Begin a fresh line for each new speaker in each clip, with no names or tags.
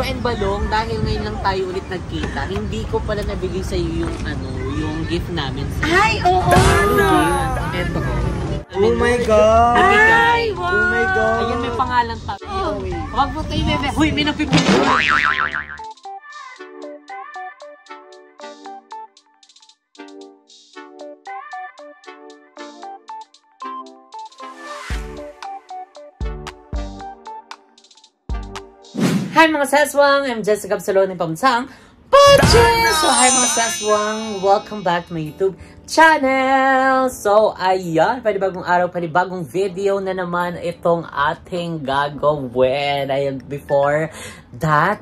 So, and Balong, dahil ngayon lang tayo ulit nagkita, hindi ko pala nabigay sa iyo yung yung gift namin.
Ay, oo!
Eto ko.
Oh my God!
Ay,
wow!
Oh my God! Ayan, may pangalan pa. Huwag mo tayo, bebe. Huy, may napipili. Hi mga saswang! I'm Jessica Absalon ng Pamsang Poches! So hi mga saswang! Welcome back to my YouTube channel! So ayan, panibagong araw, panibagong video na naman itong ating gagawin. Ayan, before that,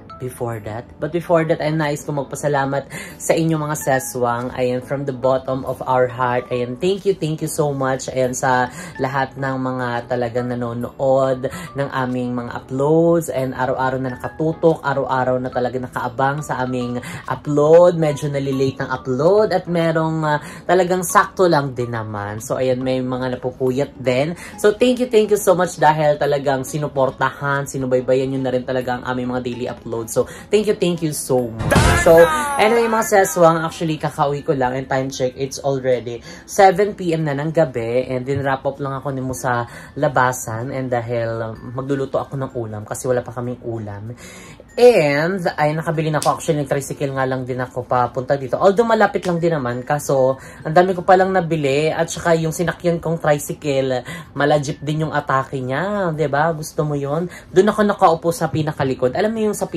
ay nais ko magpasalamat sa inyo mga saswang. Ayan, from the bottom of our heart. Ayan, thank you so much. Ayan, sa lahat ng mga talagang nanonood ng aming mga uploads. And araw-araw na nakatutok, araw-araw na talaga nakaabang sa aming upload. Medyo nalilate ng upload at merong talagang sakto lang din naman. So ayan, may mga napupuyat din. So thank you so much dahil talagang sinuportahan, sinubaybayan nyo na rin talaga ang aming mga daily upload. So, thank you so much. So, anyway mga saswang, actually, kakauwi ko lang and time check, it's already 7 PM na ng gabi and then wrap up lang ako ni mo sa labasan and dahil magluluto ako ng ulam kasi wala pa kaming ulam. And, ay nakabili na ako, actually, tricycle nga lang din ako papunta dito. Although malapit lang din naman, kaso ang dami ko palang nabili at saka yung sinakyan kong tricycle, malajip din yung atake niya, 'di ba? Gusto mo 'yon? Doon ako nakaupo sa pinakalikod. Alam mo yung sa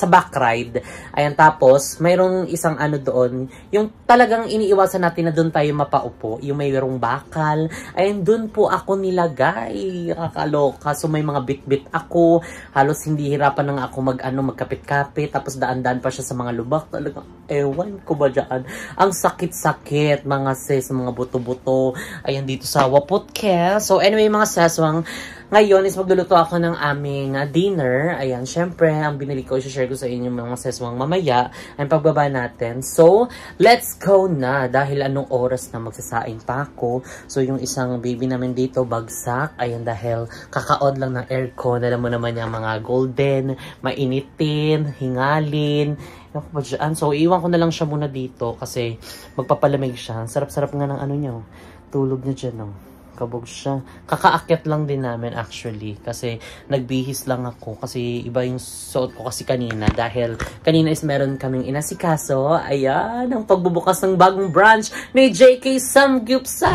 back ride. Ayan, tapos mayroong isang ano doon, yung talagang iniiwasan natin na doon tayo mapaupo, yung mayroong bakal. Ayan, doon po ako nilagay. Kakaloka. So may mga bit-bit ako. Halos hindi hirapan na ako magkapit-kapit, tapos daan-daan pa siya sa mga lubak. Talaga, ewan ko ba dyan. Ang sakit-sakit, mga sis, mga buto-buto. Ayan, dito sa Waputke. So, anyway, mga saswang, ngayon is magluluto ako ng aming dinner. Ayan, syempre, ang binili ko, i-share ko sa inyo mga saswang mamaya, ang pagbaba natin. So, let's go na. Dahil anong oras na magsasaing pa ako. So, yung isang baby namin dito, bagsak. Ayan, dahil kaka-on lang ng aircon. Alam mo naman yung mga golden, mainitin, hingalin. So, iwan ko na lang siya muna dito kasi magpapalamig siya. Sarap-sarap nga ng ano niya. Tulog niya dyan, no? Kabog siya. Kakaakyat lang din namin actually kasi nagbihis lang ako kasi iba yung suot ko kasi kanina dahil kanina is meron kaming inasikaso. Ayan, ang pagbubukas ng bagong branch ni JK Samgyupsal.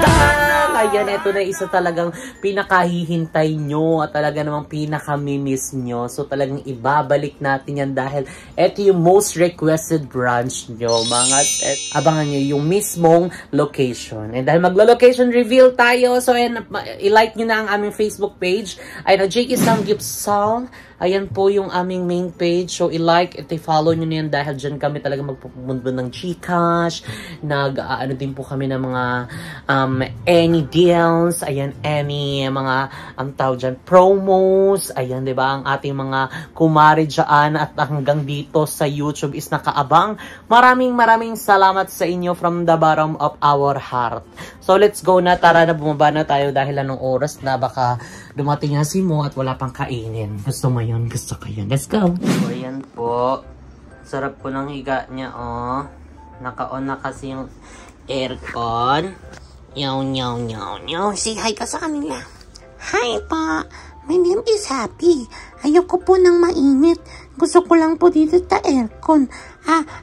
Ayan, ito na isa talagang pinakahihintay nyo at talaga namang pinakamimiss nyo. So talagang ibabalik natin yan dahil ito yung most requested branch nyo. Mga abangan nyo yung mismong location. And dahil maglo-location reveal tayo, so i-like nyo na ang aming Facebook page. Ay na JK Samgyupsal. Ayan po yung aming main page. So, i-like at i-follow nyo na yan dahil dyan kami talaga magpupunta ng Gcash. Ano din po kami ng mga any deals. Ayan, any mga tawag dyan, promos. Ayan, diba? Ang ating mga kumari dyan at hanggang dito sa YouTube is nakaabang. Maraming salamat sa inyo from the bottom of our heart. So, let's go na. Tara na, bumaba na tayo dahil anong oras na baka dumating na si Mo at wala pang kainin. Gusto mo yun? Gusto ko yun. Let's go! So, ayan po. Sarap po ng higa niya, oh. Naka-on na kasi yung aircon. Yaw. Say hi ka sa kanila.
Hi pa! My name is Happy. Ayoko po ng mainit. Gusto ko lang po dito sa aircon.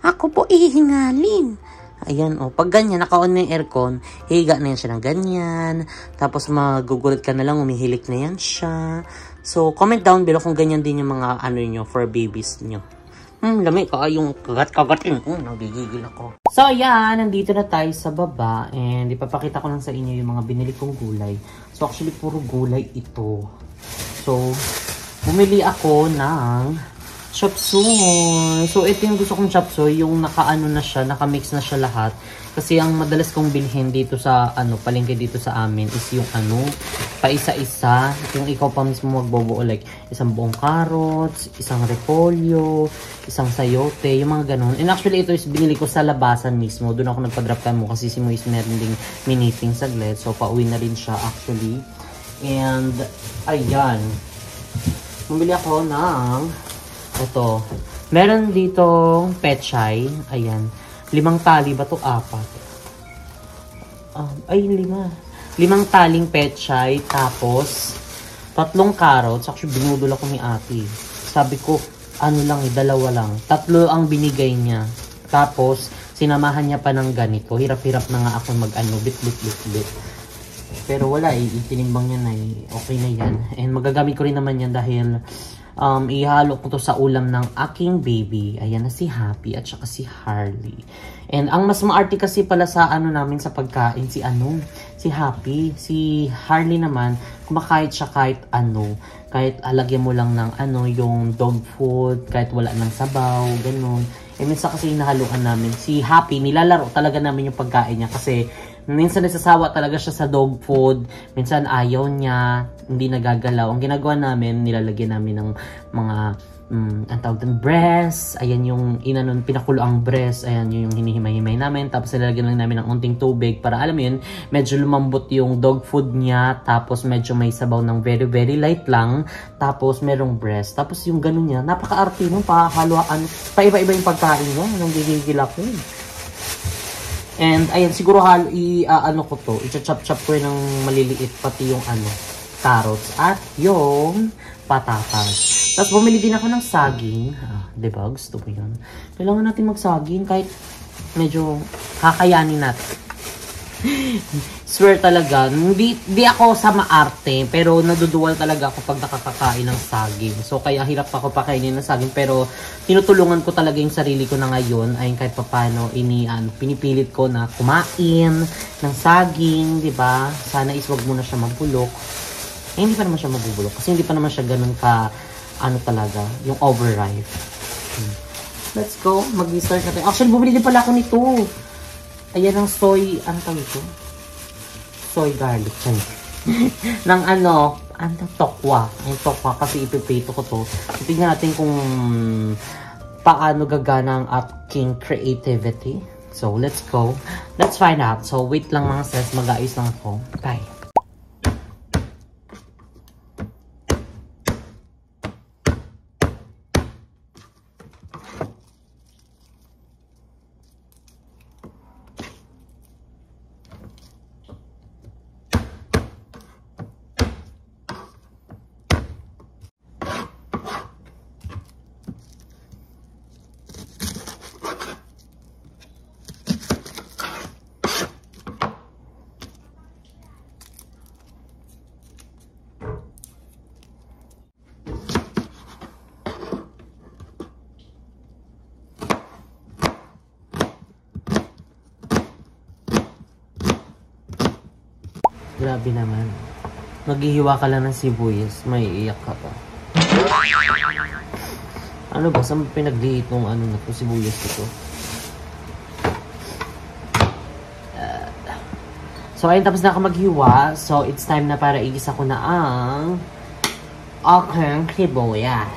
Ako po ihingalin.
Ayan, oh. Pag ganyan, naka-on na yung aircon, higa na yan siya ng ganyan. Tapos magugulat ka na lang, umihilik na yan siya. So, comment down below kung ganyan din yung mga ano nyo for babies nyo. Lamig ka, yung kagat-kagatin. Nagigigil ako. So, ayan, nandito na tayo sa baba. And ipapakita ko lang sa inyo yung mga binili kong gulay. So, actually, puro gulay ito. So, bumili ako ng chop suey. So, ito yung gusto kong chop suey. Yung naka-ano na siya, naka-mix na siya lahat. Kasi ang madalas kong bilhin dito sa, palengke dito sa amin is yung paisa-isa. Yung ikaw pa mismo magbobuo. Like, isang buong carrots, isang repolyo, isang sayote, yung mga ganun. And actually, ito is binili ko sa labasan mismo. Doon ako nagpa-drop time mo kasi si Moise meron ding miniting saglit. So, pauwi na rin siya actually. And, ayan. Bumili ako ng Ito. Meron dito pechay. Ayan. 5 tali ba to? 4. Ay, 5. 5 taling pechay. Tapos, 3 carrots. Actually, binudol ako ni ate. Sabi ko, ano lang, 2 lang. 3 ang binigay niya. Tapos, sinamahan niya pa ng ganito. Hirap-hirap na nga ako mag-ano, bit. Pero wala itinimbang niya na okay na yan. And magagamit ko rin naman yan dahil ihalo ko to sa ulam ng aking baby. Ayan na si Happy at saka si Harley. And ang mas maarte kasi pala sa ano namin sa pagkain, si Happy. Si Harley naman, kumakain siya kahit ano. Kahit alagyan mo lang ng ano, yung dog food, kahit wala ng sabaw, ganun. Eh, minsan kasi hinahaluan namin. Si Happy, nilalaro talaga namin yung pagkain niya kasi minsan nasasawa talaga siya sa dog food. Minsan ayaw niya, hindi nagagalaw. Ang ginagawa namin, nilalagyan namin ng mga ang tawag ng breast. Ayan yung pinakulo ang breast. Ayan yung hinihimay-himay namin. Tapos nilalagyan lang namin ng unting tubig para alam mo yun, medyo lumambot yung dog food niya. Tapos medyo may sabaw ng very very light lang. Tapos merong breast. Tapos yung ganun niya, napaka-arte nung pahaluan. Paiba-iba yung pagkain niya. Anong gigigil ako. And ayan, siguro ko to. I-chop-chop ko yun ng maliliit pati yung carrots at yung patatas. Tapos bumili din ako ng saging. Diba? Gusto ko yun. Kailangan natin magsaging kahit medyo kakayanin natin. Swear talaga, hindi ako sa maarte, pero naduduwal talaga ako pag nakakakain ng saging. So kaya hirap ako pakainin ng saging, pero tinutulungan ko talaga yung sarili ko na ngayon ay kahit papano pinipilit ko na kumain ng saging, 'di ba? Sana wag muna siya magbulok. Hindi pa naman siya mabubulok kasi hindi pa naman siya ganun ka talaga, yung overripe. Let's go, mag-start natin. Actually, bumili din pala ako nito. Ayan ang soy, ito? Soy garlic. ng tokwa. Yung tokwa kasi ipiprito ko to. Tignan natin kung paano gagana ang aking creativity. So, let's go. Let's find out. So, wait lang mga sis. Mag-aayos lang ako. Bye. Grabe naman. Maghihiwa ka lang ng sibuyas, may iyak ka pa. Ano ba? Saan pinagliit mong sibuyas ito? So, ayun, tapos na ako maghiwa. So, it's time na para igisa ko na ang aking sibuyas.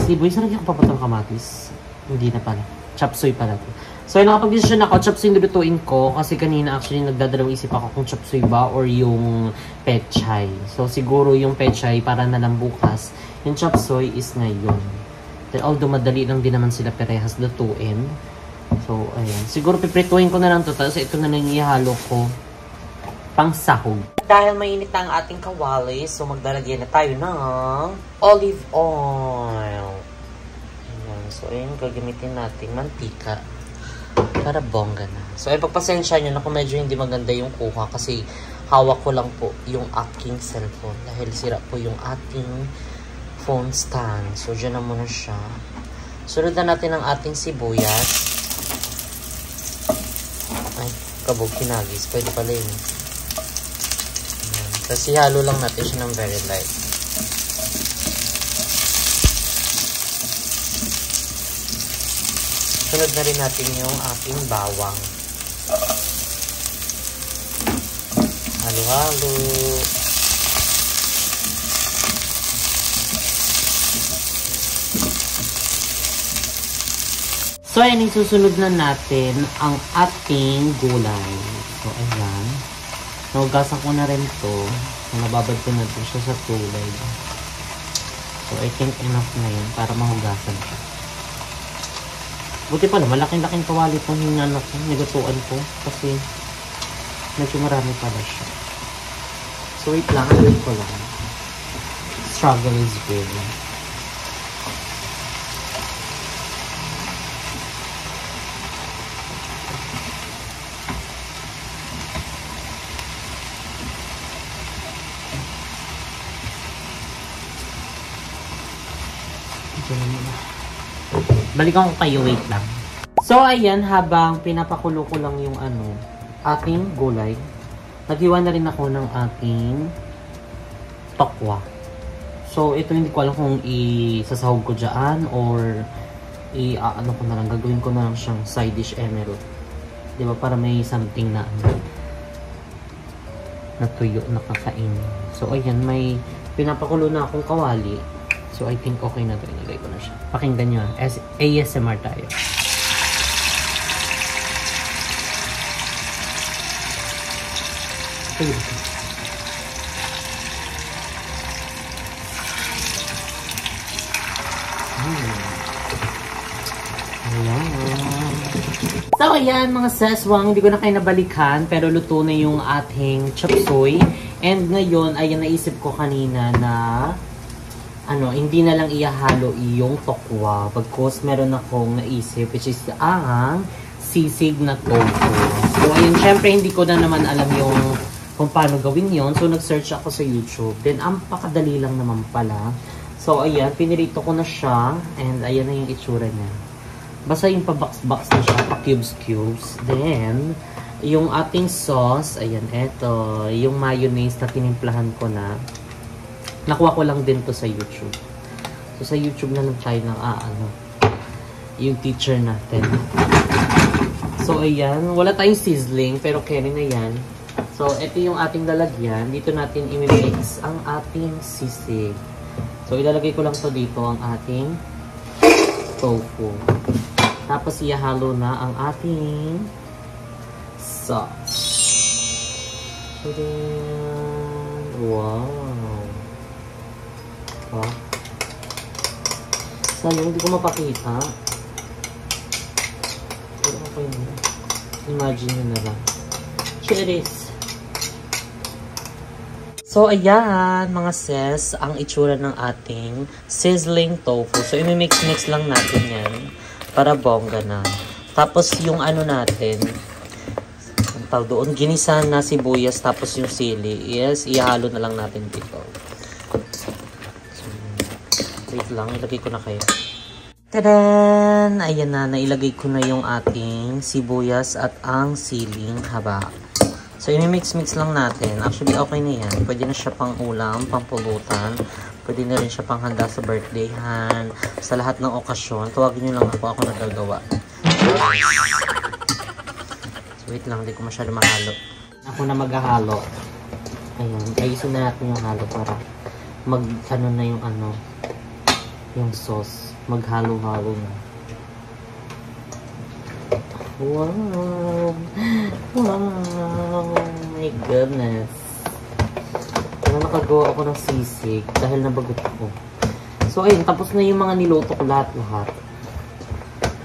Sibuyas, nalagyan ko pa itong kamatis? Hindi na pala. Chop suey pala ito. So, nakapag-desisyon ako, chop suey lutuin ko. Kasi kanina actually nagdadalawang isip ako kung chop suey ba or yung pechay. So, siguro yung pechay para na lang bukas. Yung chop suey is ngayon. Then, although madali lang din naman sila perehas lutuin. So, ayan. Siguro piprituin ko na lang ito. Tapos ito na lang ihalo ko pang sahog. Dahil mainit na ang ating kawali, so maglalagyan na tayo ng olive oil. Ayan. So, ayan. Gagamitin natin mantika. Para bongga na. So, ay pagpasensya nyo na kung medyo hindi maganda yung kuha kasi hawak ko lang po yung aking cellphone dahil sira po yung ating phone stand. So, dyan na muna siya. Sunod na natin ang ating sibuyas. Ay, kabog kinagis. Pwede pala yun. Ayan. Kasi halo lang natin siya ng very light. Sunod na rin natin yung ating bawang. Halo-halo. So, ayan, isusunod na natin ang ating gulay. So, ayan. Nahugasan ko na rin to. Nababad ko na rin siya sa tubig. So, I think enough na yun para mahugasan siya. Buti pala, malaking-laking kawali itong nilutuan ko. Kasi, medyo marami pala siya. So, wait lang. Wait ko lang. Struggle is good. Balikan ko kayo, wait lang. So, ayan, habang pinapakulo ko lang yung ating gulay, naghiwa na rin ako ng ating tokwa. So, ito hindi ko alam kung isasahog ko dyan or ko na lang, gagawin ko na lang siyang side dish emerald. Diba? Para may something na tuyo na kakain. So, ayan, may pinapakulo na akong kawali. So, I think okay na ito. Inagay ko na siya. Pakinggan nyo. ASMR tayo. So, ayan mga seswang. Hindi ko na kayo nabalikan. Pero luto na yung ating chop suey. And ngayon, ayan, naisip ko kanina na hindi na lang ihahalo yung tokwa. Bagkus meron akong naisip, which is ang sisig na tofu. So, ayun, syempre hindi ko na naman alam yung kung paano gawin yon. So, nag-search ako sa YouTube. Then, ang pakadali lang naman pala. So, ayan, pinirito ko na siya. And, ayan na yung itsura niya. Basta yung pa-box-box na siya, pa-cubes-cubes. Then, yung ating sauce, ayan, eto. Yung mayonnaise na tinimplahan ko na. Nakuha ko lang din to sa YouTube. So, sa YouTube na lang tayo ng yung teacher natin. So, ayan. Wala tayong sizzling, pero carry na yan. So, ito yung ating lalagyan. Dito natin i-mix ang ating sisig. So, ilalagay ko lang to dito ang ating tofu. Tapos, ihalo na ang ating sauce. So, then, wow. Sayang, hindi ko mapakita. Pero okay na. Imagine nyo na lang. Cheers! So, ayan, mga sis, ang itsura ng ating sizzling tofu. So, imimix-mix lang natin yan para bongga na. Tapos, yung natin, ang tawag doon, ginisa na sibuyas, tapos yung sili, is, ihalo na lang natin dito. Wait lang, ilagay ko na kayo. Tadaan! Ayan na, nailagay ko na yung ating sibuyas at ang siling haba. So, imimix-mix lang natin. Actually, okay na yan. Pwede na siya pang ulam, pang pulutan. Pwede na rin siya pang handa sa birthdayhan. Sa lahat ng okasyon. Tawagin nyo lang ako nagagawa. So, wait lang, hindi ko masyado mahalo. Ako na maghahalo. Ayan, ayusin na natin yung halo para na yung sauce. Maghalo-halo na. Wow! Wow! My goodness! Nakagawa ako ng sisig dahil nabagot ako. So, ayun. Tapos na yung mga niluto ko lahat-lahat.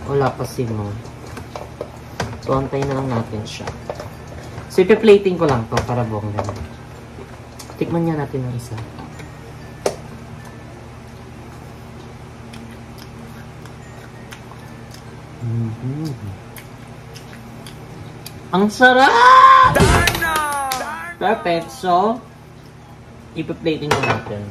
Wala pa sino. So, antayin na lang natin siya. So, ipi-plating ko lang to para bongga. Tikman niya natin ng isa. Ang sarap! Perfect. So, ipa-plating na natin.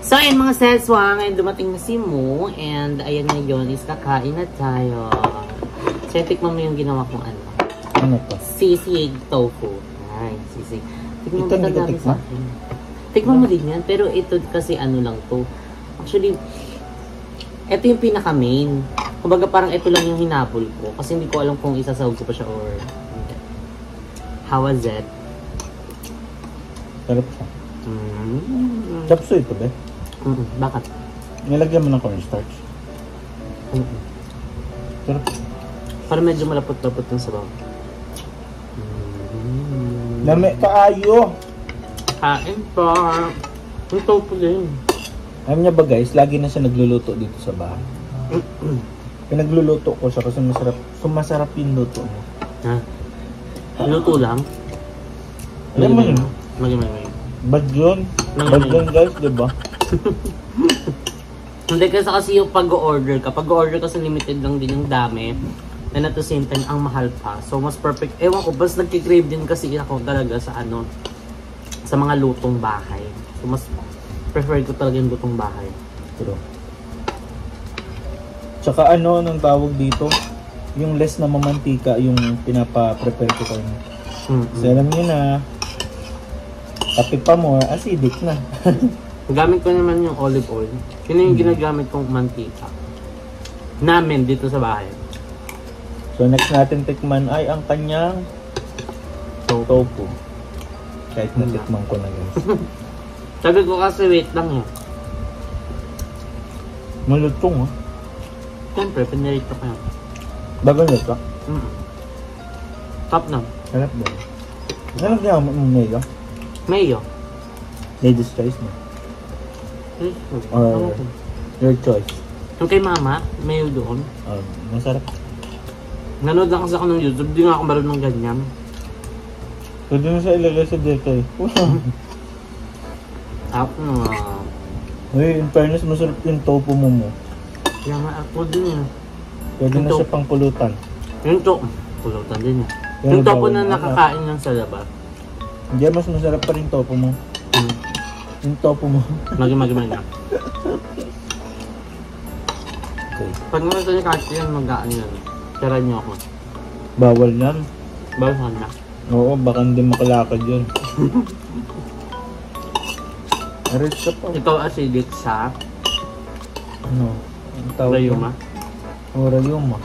So, ayan mga seswang, and dumating na si Mo, and ayan ngayon is kakain na tayo. So, tikman mo yung ginawa kong
Ano to?
Sisig tofu. Ay, sisig. Tikman
Ito,
mo
hindi ko
sa akin. Tikman mo din yan, pero ito kasi lang to. Actually, ito yung pinaka-main. Kumbaga parang ito lang yung hinapol ko, kasi hindi ko alam kung isasahog ko pa siya or How was it?
Sarap siya. Chapsuy ito, be.
Bakit?
Nilagyan mo ng cornstarch. Sarap.
Parang medyo malapot-lapot ng sabaw.
Lami kaayo.
Kain pa. Ang tofu din.
Alam niya ba guys, lagi na siya nagluluto dito sa bahay. Pinagluluto ko siya kasi sumasarap yung luto mo.
Ha? Luto lang?
Alam mo yun?
Magimay.
Bad yun. Bad yun guys, diba?
Hindi kasi yung pag-order ka. Pag-order kasi limited lang din yung dami. And at the same time, ang mahal pa. So, mas perfect. Ewan ko, basta nagkikrave din kasi ako talaga sa sa mga lutong bahay. So, mas prefer ko talaga yung lutong bahay.
Pero, tsaka anong tawag dito? Yung less na mamantika, yung pinapa-prepare ko kayo. Kasi alam nyo na, kape pa mo, acidic na.
Gamit ko naman yung olive oil. Yun yung ginagamit kong mantika. Namin dito sa bahay.
So next natin tikman ay ang kanyang tofu. Kahit natikman ko na guys.
Sabi ko kasi wait lang eh.
Malutong
Siyempre, pinirito ko yan.
Bagal na ito?
Top na.
Sarap ba? Sarap niya ang mayo?
Mayo.
Ladies choice mo? Or your choice?
Yung kay mama, mayo doon.
Masarap.
Nanood lang kasi ako ng YouTube, di nga ako marunong ganyan.
Pwede na siya ilagay sa dito eh. Uy, in fairness, masarap yung tofu mo.
Kaya nga ako din eh.
Pwede na siya pang pulutan.
Yung tofu, pulutan din eh. Yung tofu na nakakain lang sa labas.
Hindi, mas masarap pa rin tofu mo. Yung tofu mo.
Magi-magi na.
Okay.
Pag naman niya kasi yan, mag-aan yan. Tira niyo ako.
Bawal yan.
Bawal na.
Oo, baka hindi makalakad yun. Aris ka pa.
Ikaw acidic sa
Ano? Ang tawag
rayuma?
Oo, rayuma.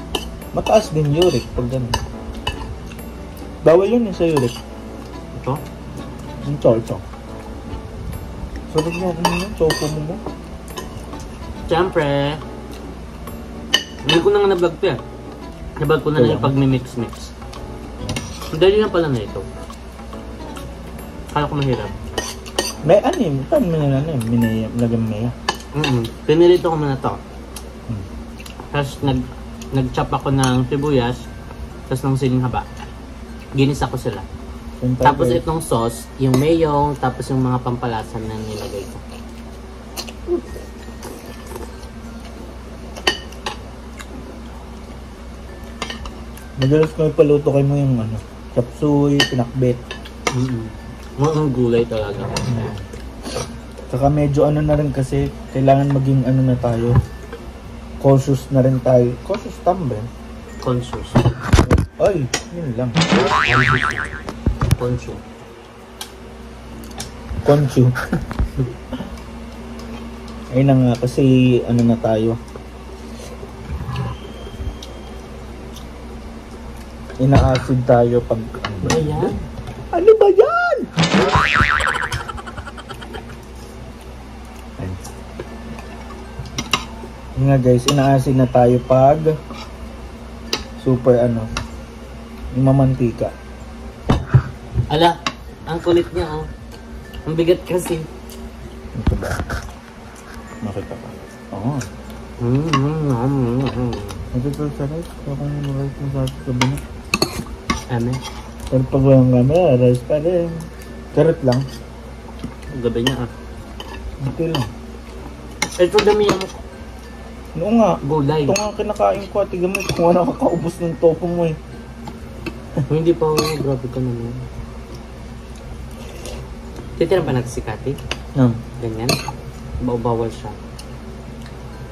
Mataas din uric pag gano'n. Bawal yun sa uric.
Ito?
Ito. Sarap nga kung yun, tofu mo.
Siyempre, hindi ko na nga na-vlog to yan. Na-vlog ko na lang yung pag-mix-mix. Dali lang pala na ito. Kala ko mahirap.
May anim. Paano mo na lagyan maya?
Pinirito ko muna to. Tapos nag-chop ako ng sibuyas. Tapos ng siling haba. Ginisa ko sila. Tapos itong sauce, yung mayo, tapos yung mga pampalasan na nilagay ko.
Madalas ko ipaluto kayo mo yung chapsuy, pinakbet.
Ang gulay talaga.
Saka medyo na rin kasi, kailangan maging na tayo. Cautious na rin tayo. Cautious tambe.
Conscious.
Ay, yun lang.
Conscious.
Conchu. Ayun na nga, kasi na tayo. Ina-acid tayo pag...
Ayan.
Ano ba yan? Yun nga guys, ina-acid na tayo pag super yung mamantika.
Ala, ang kulit niya oh. Ang bigat kasi.
Ito ba? Makita ka. Oo. Ito sa rice. Kung rice mo sa kabinet.
Ano?
Pero pag walang camera, rice pa rin. Carrot lang.
Gabi niya ah.
Okay lang.
Ito dami mo.
Oo nga.
Gulay.
Ito nga kinakain ko at tigamit kung ano kakaubos ng tofu mo eh.
Hindi pa ako. Grabe ka naman. Titira pa natin si Kati? Ganyan? Bawal siya.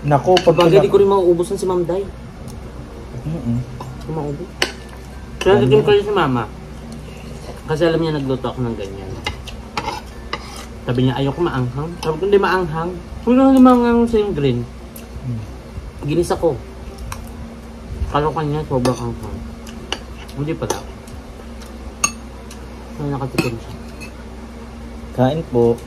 Nako, pag
hindi ko rin mauubos si Ma'am Day. Maubos. Kaya naging ko rin si Mama. Kasi alam niya nagluto ako ng ganyan. Sabi niya, ayoko maanghang. Sabi ko, hindi maanghang. Kung hindi maanghang sa yung green. Ginisa ko. Kalo kanya, sobrang anghang. Hindi pala. May nakatikim siya.
Kain po.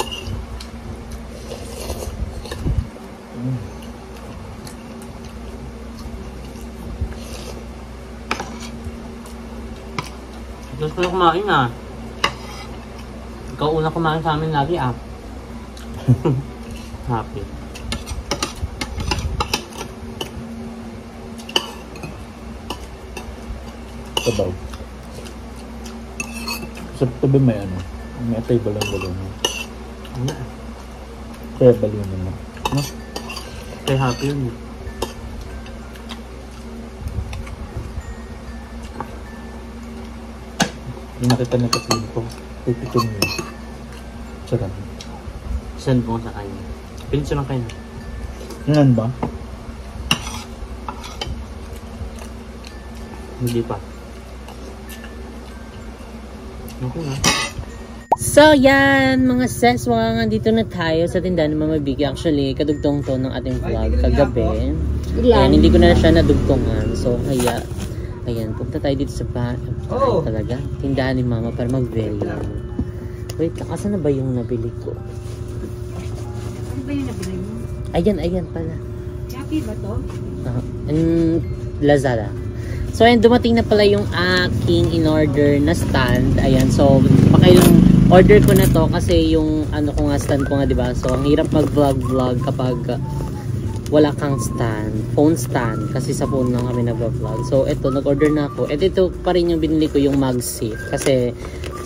Gusto ko kumain ah. Ikaw una kumain sa amin lagi ah. Happy.
Sabaw. Sa tabi may ano. May atay balon-balon.
Ano?
Kaya balunin mo. No?
Kaya happy yun eh.
Yung nakita na kasin ko. Tipikin mo. Sarap.
Send mo sa kanya. Pinso lang kayo.
Yan ba?
Hindi pa. Okay na. So yan mga seswang, andito na tayo sa tindahan ng Mama Vicky. Actually, kadugtong to ng ating vlog kagabi. Ayan, hindi ko na siya nadugtongan. So kaya, ayan, punta tayo dito sa talaga. Tindahan ni Mama para mag-video. Wait, asan na ba yung nabili ko?
Ano ba yung nabili mo?
Ayan pala.
Shopee ba to?
Lazada. So ayan, dumating na pala yung aking in-order na stand. Ayan, so pakailang order ko na to kasi yung ano ko nga stand ko nga, diba? So ang hirap mag-vlog kapag wala kang stand, phone stand, kasi sa phone lang kami nag-vlog. So ito, nag-order na ako. At ito pa rin yung binili ko, yung MagSafe, kasi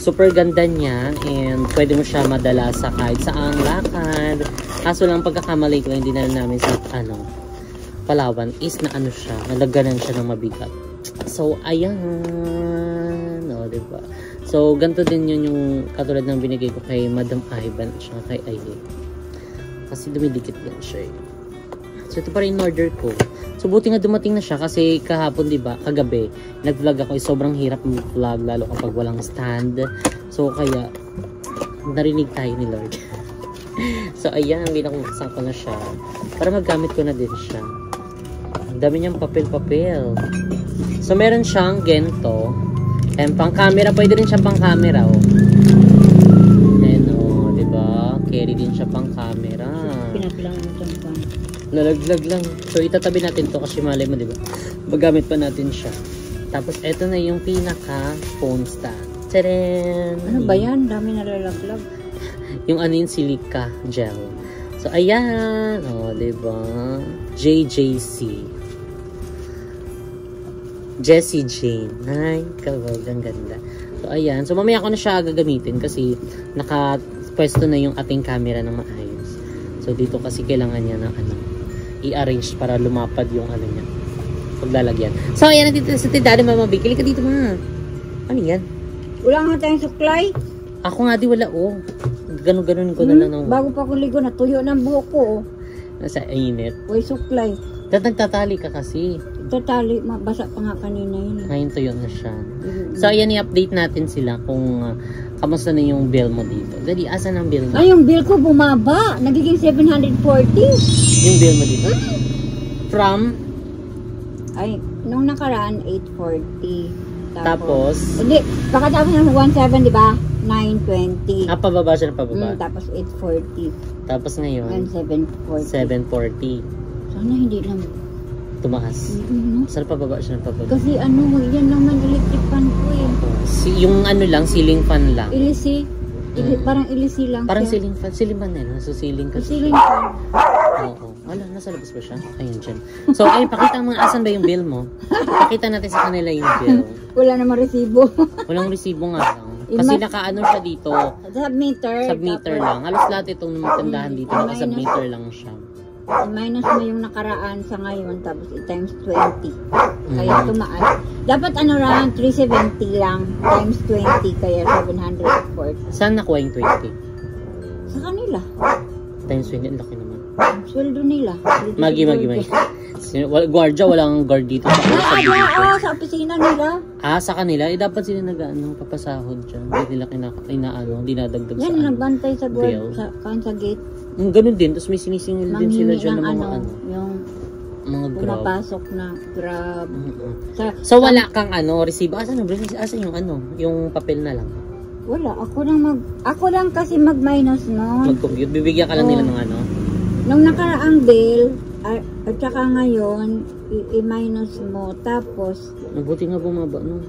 super ganda niya and pwede mo siya madala sa kahit saang lakad. Kaso lang pagkakamali ko, hindi na namin sa ano, Palawan is na ano siya, nalaganan siya ng mabigat. So ayan, o diba? So ganito din yun yung katulad ng binigay ko kay Madam Ivan at saka kay Aileen, kasi dumidikit yan siya eh. So ito pa rin order ko. So buti nga dumating na siya kasi kahapon, diba, kagabi nag-vlog ako, sobrang hirap mag-vlog lalo kapag walang stand. So kaya narinig tayo ni Lord. So ayan, binakbuksan ko na siya para maggamit ko na din siya. Ang dami niyang papel-papel. So meron siyang gento and pang camera, pwede rin siya pang camera oh. Ayan oh, diba, carry din siya pang camera.
Pinaglang mo dyan pa.
Nalaglag lang. So itatabi natin to kasi malay mo, diba, magamit pa natin siya. Tapos eto na yung pinaka phone stand. Tadaan!
Ano ba yan? Dami nalalaglag.
Yung ano yung silica gel. So ayan, oh, diba, JJC, Jessie Jane. Ay, kawag, ang ganda. So ayan, so mamaya ko na siya gagamitin kasi nakapwesto na yung ating camera ng maayos. So dito kasi kailangan niya ng ano, i-arrange para lumapad yung ano niya, paglalagyan. So ayan, dito sa tindahan Mama Vicky. Ka dito ma. Ano yan?
Wala nga tayong suklay.
Ako nga di wala oh. Ganun-ganun ko na lang ng...
Bago pa ko ligo, natuyo ng buhok ko oh.
Nasa init.
Uy, suklay.
Nagtatali ka kasi.
Totally, mabasa pa nga kanina yun.
Ngayon tuyo na siya. So ayan, i-update natin sila kung kamusta na yung bill mo dito. Dali, asan ang bill mo?
Ay, yung bill ko bumaba. Nagiging 740.
Yung bill mo dito? From?
Ay, nung nakaraan, 840.
Tapos?
Hindi, pagkatapos ng 17, di ba? 920.
Ah, pababa siya na pababa.
Tapos 840.
Tapos ngayon?
And 740.
740.
Sana hindi lang
tumaas. Saan pababa siya na pababa?
Kasi ano, yan naman electric fan ko eh.
Yung ano lang, ceiling fan lang.
Ilisi. Parang ilisi lang
parang
siya.
ceiling fan. Ceiling fan na, nasa ceiling kasi.
Ceiling fan.
Oo. Wala, nasa labas ba siya? Ayun dyan. So, ayun, pakita mo asan ba yung bill mo. Pakita natin sa kanila yung bill.
Wala namang resibo.
Walang resibo nga lang. Kasi nakaano siya dito.
Submeter.
Submeter lang. Halos lahat itong tindahan dito, naka-submeter lang siya.
Minus mo yung nakaraan sa ngayon, tapos i-times 20. Kaya tumaas. Dapat ano lang, 370 lang, times 20, kaya 740.
Saan nakuha yung 20?
Sa kanila.
Times 20, ang laki naman.
Sweldo nila.
Magi. Guardia, walang guard dito.
Sa opisina nila.
Ah, sa kanila? Eh, dapat sila papasahod dyan. Hindi nila dinadagdag sa
yan, nagbantay sa guard,
bill.
sa gate.
Ganun din. Tapos may sinisingil din sila dyan ng mga
yung
mga grab.
pumapasok na grab.
So wala kang resibo. Asan yung yung papel na lang?
Wala, ako lang kasi mag-minus noon.
Mag-compute. Bibigyan ka lang nila ng ano?
Nung nakaraang bill, at saka ngayon, i-minus mo. Tapos,
Mabuti nga bumaba, no?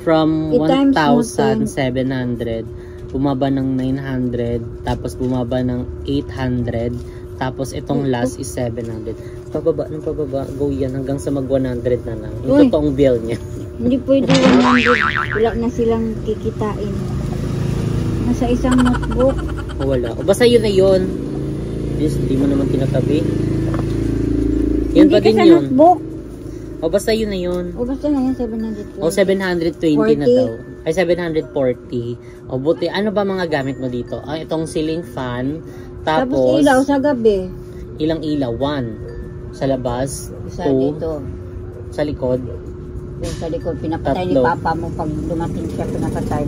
From
I-times mo
1,700, bumaba ng 900, tapos bumaba ng 800, tapos itong last is 700. Pababa ng pababa, go yan hanggang sa mag-100 na lang. Yung
Uy.
totoong bill niya.
hindi pwede 100. Wala na silang kikitain. Nasa isang notebook.
O wala. O basta yun na yun. Yes, hindi mo naman tinatabi. Yun
Hindi
pa
ka
din
sa
yun.
notebook.
O basta yun na yun.
O basta na yan, 720.
O 720 na
40.
daw. Ay 740. O buti, ano ba mga gamit mo dito? Ah, itong ceiling fan.
Tapos
Tapos,
ilaw sa gabi.
ilang ilaw? 1. Sa labas.
Isa
2.
dito.
Sa likod.
Yung sa likod, pinapatay ni
Tatlo.
Papa mo pag dumating siya, pinapatay.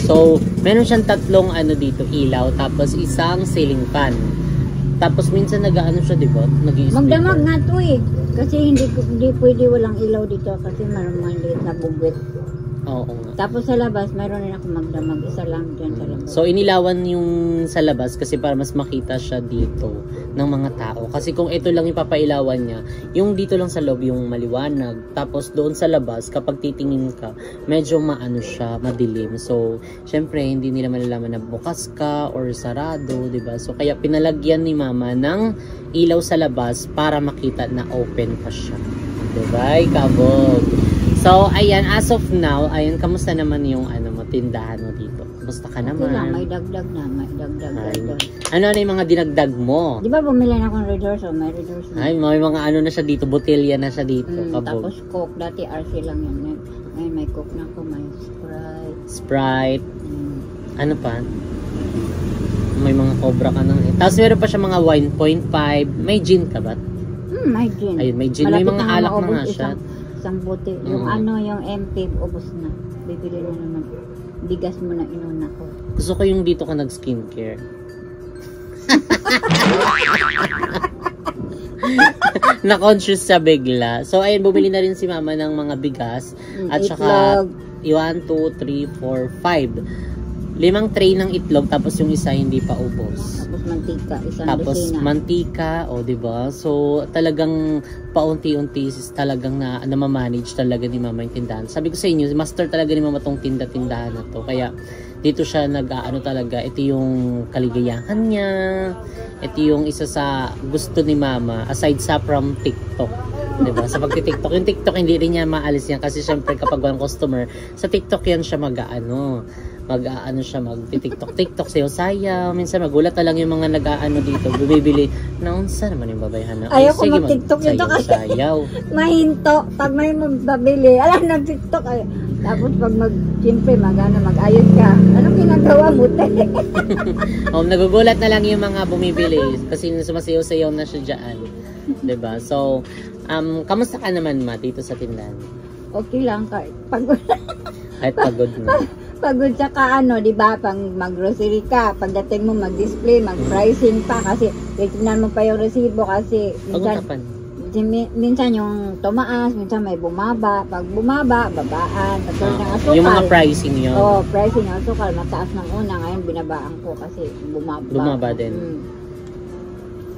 So, meron siyang tatlong ano dito, ilaw. Tapos isang ceiling fan. Tapos minsan nag-ano siya, di ba? Nag-i-speaker.
Magdamag na to eh. Kasi hindi pwede walang ilaw dito kasi marumang liit na bugwit.
Oo nga.
Tapos sa labas, mayroon rin ako magdamag. Isa lang dyan sa labas.
So, inilawan yung sa labas kasi para mas makita siya dito ng mga tao. Kasi kung ito lang yung papailawan niya, yung dito lang sa loob yung maliwanag. Tapos doon sa labas, kapag titingin ka, medyo maano siya, madilim. So, syempre, hindi nila malalaman na bukas ka or sarado, diba? So, kaya pinalagyan ni Mama ng ilaw sa labas para makita na open pa siya. Diba? Kabog. So, ayan, as of now, ayan, kamusta naman yung ano mo, tindahan mo dito? Kamusta ka naman?
Okay lang, may dagdag na, may dagdag.
Ano na yung mga dinagdag mo?
Di ba bumili na akong Red Horse? May Red Horse na.
Ay, may mga ano na siya dito, botelya na siya dito.
Tapos Coke, dati RC lang yun. Ngayon may Coke na ako, may Sprite.
Sprite. Ano pa? May mga Cobra ka nang. Tapos meron pa siya mga wine, 0.5. May gin ka ba?
May gin.
Ayun, may gin. May mga alak na nga siya.
Isang bote. Yung ano, yung MP, ubos na. Bibili na naman. Bigas mo na inuna ko.
Gusto ko yung dito ka nag-skincare. Na-conscious siya bigla. So, ayun, bumili na rin si Mama ng mga bigas. At saka, 1, 2, 3, 4, 5. 5 tray ng itlog, tapos yung isa hindi pa ubos.
Tapos mantika, isang
Tapos
dosina.
mantika, o diba? So, talagang paunti-unti talagang na-manage talaga ni Mama yung tindahan. Sabi ko sa inyo, master talaga ni Mama tong tindahan na to. Kaya, dito siya nag-ano talaga, ito yung kaligayahan niya, ito yung isa sa gusto ni Mama, aside sa from TikTok. Diba? Sa pagti-TikTok, yung TikTok hindi rin niya maalis yan kasi syempre kapag walang customer, sa TikTok yan siya mag-aano siya, mag-TikTok sayaw. Minsan magulat na lang yung mga nag-aano dito, bibili. Naunsa naman yung babayhan na.
Ayaw ko mag-TikTok ito kasi
sayaw.
mahinto. Pag may babili, alam na TikTok. Tapos pag siyempre mag-ayos ka. Anong ginagawa mo, te?
Nagugulat na lang yung mga bumibili kasi sumasayaw-sayaw na siya dyan. Diba? So, kamusta ka naman, Ma, dito sa tindahan?
Okay lang. Pagod.
Kahit pagod na.
Pagod sa ano, di ba? Pang mag-grocery ka, pagdating mo mag-display, mag-pricing pa kasi titignan mo pa yung resibo kasi minsan yung tumaas, minsan may bumaba. Pag bumaba, babaan.
Yung mga pricing yun.
Oo, pricing yung asukal. Mataas ng una, ngayon binabaan ko kasi bumaba.
Bumaba din.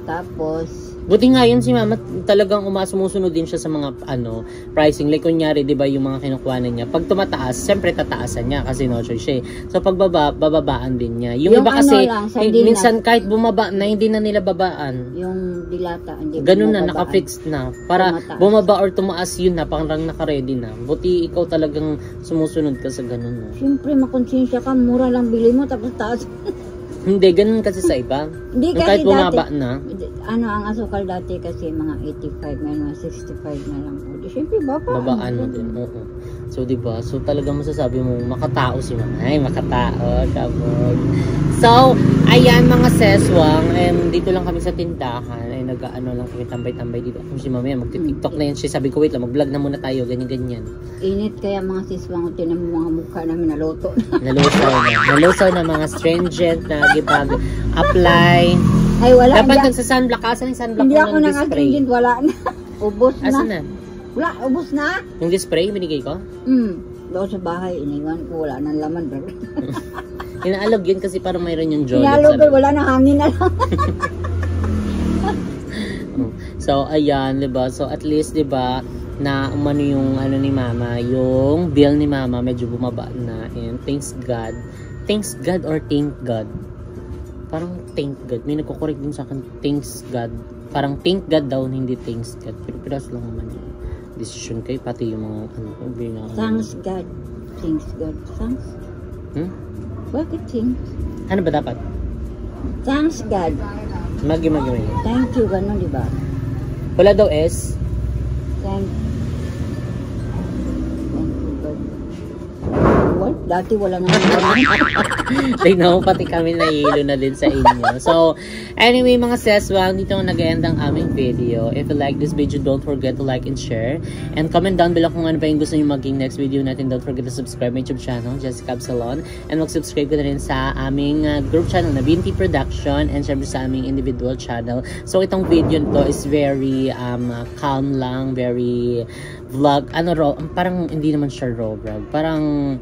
Tapos,
buti nga yun si Mama, talagang sumusunod din siya sa mga pricing. Like kunyari, di ba yung mga kinukuhanan niya, pag tumataas, siyempre tataasan niya kasi no choice siya. So pag bababaan din niya. Yung iba kasi, minsan kahit bumaba na, hindi na nila babaan.
Yung dilata, hindi
ganun na, naka-fixed na. Para bumaba or tumaas, yun na, parang naka-ready na. Buti ikaw talagang sumusunod ka sa ganun. No?
Siyempre, makonsensya ka, mura lang bili mo, tapos taas.
Hindi, ganun kasi sa iba.
Hindi kasi
kahit bumaba
dati,
na.
Ang asukal dati kasi mga 85, ngayon mga 65 na lang po. Di syempre,
babaan mo din. Oo. So, diba? So, talagang masasabi mo, makatao si Mama. Ay, makatao. Kabog. So, ayan mga seswang. Dito lang kami sa tindahan. Ay, nag-ano lang kami, tambay-tambay dito. Kung si Mama yan, magti-tiktok na yan siya. Sabi ko, wait lang, mag-vlog na muna tayo. Ganyan-ganyan.
Init kaya mga siswang, tinan mo mga mukha namin naluto.
Nalusaw na mga stringent na gipag-apply.
Ay, wala.
Dapat nagsa-sunblock. Asan yung sunblock
hindi
mo
ako
ng
nang
display?
wala na. Ubos na.
Asan na?
Wala, ubos na.
Yung display, binigay ko?
doon sa bahay, iniwan ko, wala nang laman.
Inaalog yun kasi parang mayroon yung jollibee.
Inaalog ko, wala nang hangin na lang.
So, ayan, diba? So, at least, diba, na umano yung ano ni mama, yung bill ni mama medyo bumaba na, and thanks God. Thanks God or thank God? Parang thank God. May nagkukorek din sa akin, thanks God. Parang thank God daw, hindi thanks God. Pero piras lang naman yung decision kayo, pati yung mga ano,
Thanks God. Thanks God. Thanks? Bakit thanks?
Ano ba dapat?
Thanks God.
Magi.
Thank you, gano'n, di ba?
Wala daw S.
Thank you, God. What? Dati wala naman.
Tignan mo, pati kami nahihilo na din sa inyo. So, anyway, mga seswang, dito nag-end ang aming video. If you like this video, don't forget to like and share. And comment down below kung ano pa yung gusto nyo maging next video natin. Don't forget to subscribe my YouTube channel, Jessica Absalon. And mag-subscribe ko na rin sa aming group channel na BNT Production. And syempre sa aming individual channel. So, itong video nito is very calm lang, very vlog. Parang hindi naman siya raw vlog. Parang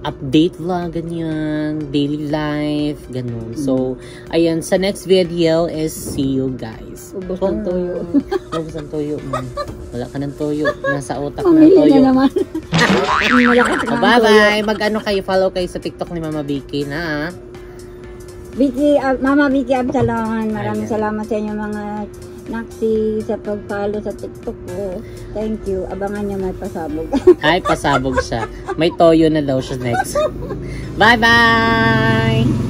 update vlog, ganyan, daily life, ganun. So, ayan, sa next video is see you guys.
Ubos ng toyo.
Ubos ng toyo. Wala ka ng toyo. Nasa utak na ng toyo.
naman.
Bye-bye. Mag-ano kayo, follow kayo sa TikTok ni Mama Vicky na
Mama Vicky Absalon. Maraming salamat sa inyo mga Naksi sa pag-follow sa TikTok ko. Thank you. Abangan niyo may pasabog.
Ay, pasabog siya. May toyo na daw siya next. Bye-bye!